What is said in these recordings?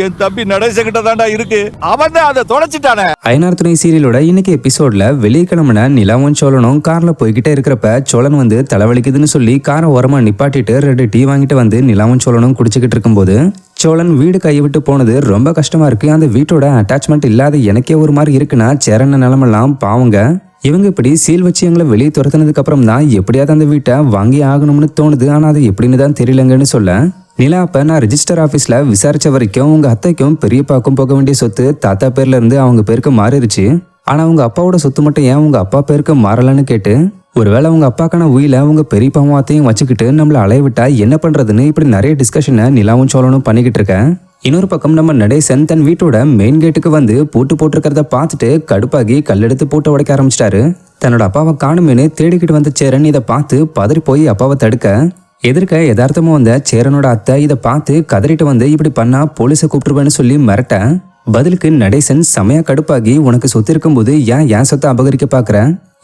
என் தம்பி நடேசகிட்ட தான்டா இருக்கு. அவன் தான் அதை தொலைச்சிட்டானே. ஐயனார் துணை சீரியலோட இன்னைக்கு எபிசோட்ல வெளியே கிளம்புன நிலாவும் சோழனும் கார்ல போய்கிட்டே இருக்கிறப்ப சோழன் வந்து தலைவலிக்குதுன்னு சொல்லி காரை ஓரமா நிப்பாட்டிட்டு 2 டீ வாங்கிட்டு வந்து நிலாவும் சோழனும் குடிச்சுக்கிட்டு இருக்கும்போது சோழன் வீடு கையை விட்டு போனது ரொம்ப கஷ்டமா இருக்கு. அந்த வீட்டோட அட்டாச்மெண்ட் இல்லாத எனக்கே ஒரு மாதிரி இருக்குன்னா சேரன நிலமெல்லாம் பாவங்க. இவங்க இப்படி சீல் வச்சு எங்களை வெளியே துரத்துனதுக்கு அப்புறம் தான் எப்படியாவது அந்த வீட்டை வாங்கி ஆகணும்னு தோணுது. ஆனா அது எப்படின்னு தான் தெரியலங்கன்னு சொல்ல நிலா, அப்ப நான் ரெஜிஸ்டர் ஆபீஸ்ல விசாரிச்ச வரைக்கும் உங்க அத்தைக்கும் பெரியப்பாக்கும் போக வேண்டிய சொத்து தாத்தா பேர்ல இருந்து அவங்க பேருக்கு மாறிடுச்சு. ஆனா உங்க அப்பாவோட சொத்து மட்டும் ஏன் உங்க அப்பா பேருக்கு மாறலன்னு கேட்டு, ஒருவேளை உங்க அப்பாக்கான உயில உங்க பெரியப்பாவும் அத்தையும் வச்சுக்கிட்டு நம்மள அலைய விட்டா என்ன பண்றதுன்னு இப்படி நிறைய டிஸ்கஷனை நிலாவும் சோழனும் பண்ணிக்கிட்டு இருக்கேன். இன்னொரு பக்கம் நம்ம நடேசன் தன் வீட்டோட மெயின் கேட்டுக்கு வந்து பூட்டு போட்டிருக்கிறத பார்த்துட்டு கடுப்பாகி கல்லெடுத்து பூட்டை உடைக்க ஆரம்பிச்சிட்டாரு. தன்னோட அப்பாவை காணுமேனு தேடிக்கிட்டு வந்த சேரன் இதை பார்த்து பதறி போய் அப்பாவை தடுக்க, எதிர்க்க யதார்த்தமா வந்த சேரனோட அத்தை இதை பார்த்து கதறிட்டு வந்து இப்படி பண்ணா போலீஸை கூப்பிட்டுருவேன்னு சொல்லி மிரட்ட, பதிலுக்கு நடேசன் செமையா கடுப்பாகி, உனக்கு சொத்து இருக்கும்போது ஏன் சொத்தை அபகரிக்க பாக்குற,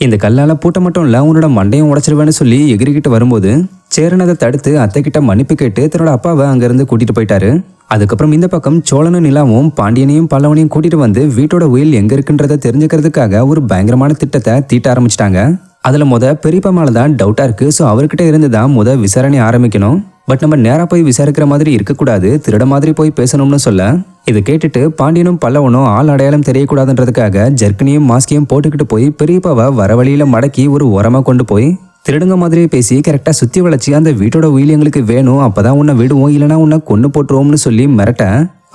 இந்த கல்லால பூட்ட மட்டும் இல்ல உன்னோட மண்டையும் உடைச்சிருவேன்னு சொல்லி எகிரிக்கிட்டு வரும்போது சேரன் அதை தடுத்து அத்தை கிட்ட மன்னிப்பு கேட்டு தன்னோட அப்பாவை அங்கிருந்து கூட்டிட்டு போயிட்டாரு. அதுக்கப்புறம் இந்த பக்கம் சோழனும் நிலாவும் பாண்டியனையும் பல்லவனையும் கூட்டிட்டு வந்து வீட்டோட உயில் எங்க இருக்குன்றத தெரிஞ்சுக்கிறதுக்காக ஒரு பயங்கரமான திட்டத்தை தீட்ட ஆரம்பிச்சிட்டாங்க. அதுல பெரியப்பா மேலதான் டவுட்டா இருக்கு. ஸோ அவர்கிட்ட இருந்துதான் விசாரணை ஆரம்பிக்கணும். பட் நம்ம நேரா போய் விசாரிக்கிற மாதிரி இருக்கக்கூடாது, திருட மாதிரி போய் பேசணும்னு சொல்ல, இதை கேட்டுட்டு பாண்டியனும் பல்லவனும் ஆள் அடையாளம் தெரியக்கூடாதுன்றதுக்காக ஜர்க்கனையும் மாஸ்கையும் போட்டுக்கிட்டு போய் பெரியப்பாவை வர வழியில மடக்கி ஒரு உரமா கொண்டு போய் திருடுங்க மாதிரியே பேசி கரெக்டா சுத்தி வளைச்சி அந்த வீட்டோட உயில் எங்களுக்கு வேணும், அப்பதான் உன்னை விடுவோம், இல்லைன்னா உன்னை கொண்டு போட்டுருவோம்னு சொல்லி மிரட்ட,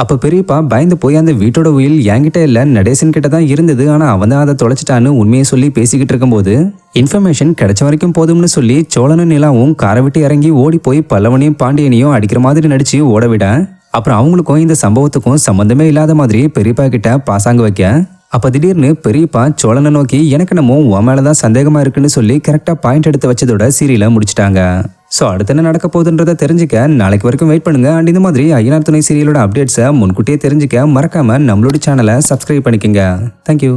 அப்ப பெரியப்பா பயந்து போய் அந்த வீட்டோட உயில் என்கிட்ட இல்ல நடேசன் கிட்ட தான் இருந்தது, ஆனா அவன் தான் அதை தொலைச்சிட்டான்னு உண்மையை சொல்லி பேசிக்கிட்டு இருக்கும்போது இன்ஃபர்மேஷன் கிடைச்ச வரைக்கும் போதும்னு சொல்லி சோழனும் நிலாவும் காரை விட்டு இறங்கி ஓடி போய் பல்லவனையும் பாண்டியனையும் அடிக்கிற மாதிரி நடிச்சு ஓட விட, அப்புறம் அவங்களுக்கும் இந்த சம்பவத்துக்கும் சம்பந்தமே இல்லாத மாதிரி பெரியப்பா கிட்ட பாசாங்க வைக்க, அப்ப திடீர்னு பெரியப்பா சோழனை நோக்கி எனக்கு நம்ம உன் மேலதான் சந்தேகமா இருக்குன்னு சொல்லி கரெக்டா பாயிண்ட் எடுத்து வச்சதோட சீரியலை முடிச்சிட்டாங்க. ஸோ அடுத்து என்ன நடக்க போகுதுன்றதை தெரிஞ்சுக்க நாளைக்கு வரைக்கும் வெயிட் பண்ணுங்க. அண்ட் இந்த மாதிரி ஐயனார் துணை சீரியலோட அப்டேட்ஸை முன்கூட்டியே தெரிஞ்சுக்க மறக்காம நம்மளோட சேனலை சப்ஸ்கிரைப் பண்ணிக்கோங்க. தேங்க்யூ.